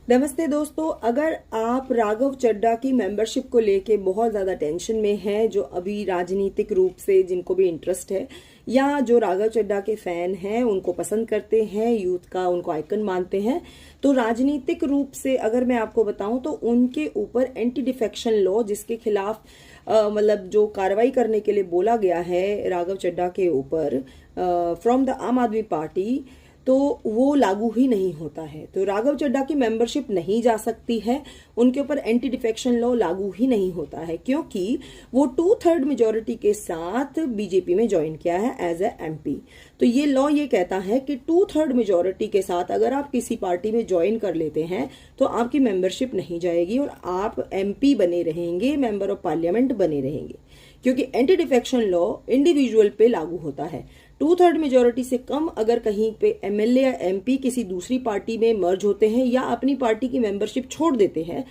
नमस्ते दोस्तों, अगर आप राघव चड्ढा की मेंबरशिप को लेके बहुत ज़्यादा टेंशन में हैं, जो अभी राजनीतिक रूप से जिनको भी इंटरेस्ट है या जो राघव चड्ढा के फैन हैं, उनको पसंद करते हैं, यूथ का उनको आइकन मानते हैं, तो राजनीतिक रूप से अगर मैं आपको बताऊं तो उनके ऊपर एंटी डिफेक्शन लॉ, जिसके खिलाफ मतलब जो कार्रवाई करने के लिए बोला गया है राघव चड्ढा के ऊपर फ्रॉम द आम आदमी पार्टी, तो वो लागू ही नहीं होता है। तो राघव चड्ढा की मेंबरशिप नहीं जा सकती है, उनके ऊपर एंटी डिफेक्शन लॉ लागू ही नहीं होता है, क्योंकि वो 2/3 मेजोरिटी के साथ बीजेपी में ज्वाइन किया है एज ए एमपी। तो ये लॉ ये कहता है कि 2/3 मेजोरिटी के साथ अगर आप किसी पार्टी में ज्वाइन कर लेते हैं तो आपकी मेंबरशिप नहीं जाएगी और आप एमपी बने रहेंगे, मेंबर ऑफ पार्लियामेंट बने रहेंगे, क्योंकि एंटी डिफेक्शन लॉ इंडिविजुअल पे लागू होता है। 2/3 मेजोरिटी से कम अगर कहीं पे एमएलए या एमपी किसी दूसरी पार्टी में मर्ज होते हैं या अपनी पार्टी की मेंबरशिप छोड़ देते हैं,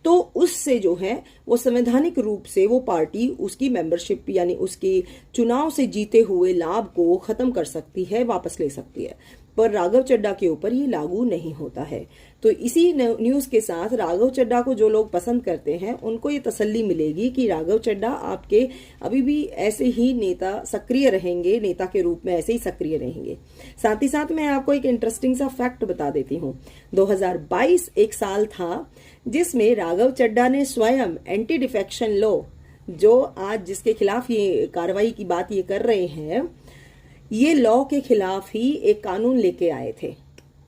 तो उससे जो है वो संवैधानिक रूप से वो पार्टी उसकी मेंबरशिप यानी उसकी चुनाव से जीते हुए लाभ को खत्म कर सकती है, वापस ले सकती है। पर राघव चड्ढा के ऊपर ये लागू नहीं होता है। तो इसी न्यूज के साथ राघव चड्ढा को जो लोग पसंद करते हैं उनको ये तसल्ली मिलेगी कि राघव चड्ढा आपके अभी भी ऐसे ही नेता सक्रिय रहेंगे, नेता के रूप में ऐसे ही सक्रिय रहेंगे। साथ ही साथ मैं आपको एक इंटरेस्टिंग सा फैक्ट बता देती हूँ। 2022 एक साल था जिसमें राघव चड्ढा ने स्वयं एंटी डिफेक्शन लॉ, जो आज जिसके खिलाफ ये कार्रवाई की बात ये कर रहे हैं, ये लॉ के खिलाफ ही एक कानून लेके आए थे,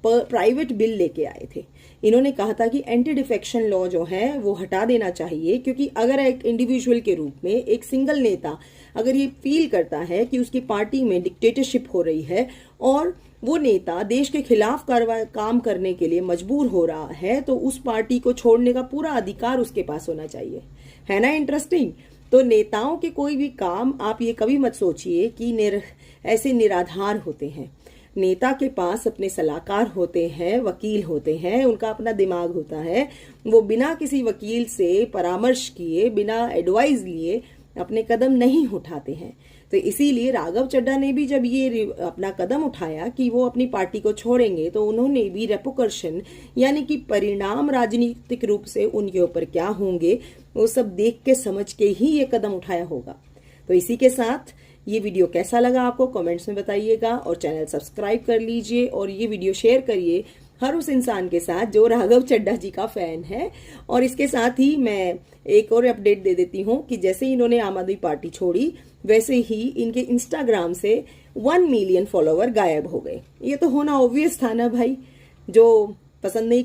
प्राइवेट बिल लेके आए थे। इन्होंने कहा था कि एंटी डिफेक्शन लॉ जो है वो हटा देना चाहिए, क्योंकि अगर एक इंडिविजुअल के रूप में एक सिंगल नेता अगर ये फील करता है कि उसकी पार्टी में डिक्टेटरशिप हो रही है और वो नेता देश के खिलाफ काम करने के लिए मजबूर हो रहा है, तो उस पार्टी को छोड़ने का पूरा अधिकार उसके पास होना चाहिए। है ना इंटरेस्टिंग? तो नेताओं के कोई भी काम आप ये कभी मत सोचिए कि ऐसे निराधार होते हैं। नेता के पास अपने सलाहकार होते हैं, वकील होते हैं, उनका अपना दिमाग होता है। वो बिना किसी वकील से परामर्श किए, बिना एडवाइस लिए अपने कदम नहीं उठाते हैं। तो इसीलिए राघव चड्ढा ने भी जब ये अपना कदम उठाया कि वो अपनी पार्टी को छोड़ेंगे, तो उन्होंने भी रेपोकर्शन यानी कि परिणाम राजनीतिक रूप से उनके ऊपर क्या होंगे वो सब देख के समझ के ही ये कदम उठाया होगा। तो इसी के साथ ये वीडियो कैसा लगा आपको कमेंट्स में बताइएगा, और चैनल सब्सक्राइब कर लीजिए और ये वीडियो शेयर करिए हर उस इंसान के साथ जो राघव चड्ढा जी का फैन है। और इसके साथ ही मैं एक और अपडेट दे देती हूँ कि जैसे ही इन्होंने आम आदमी पार्टी छोड़ी, वैसे ही इनके इंस्टाग्राम से 1 मिलियन फॉलोवर गायब हो गए। ये तो होना ऑब्वियस था ना भाई, जो पसंद नहीं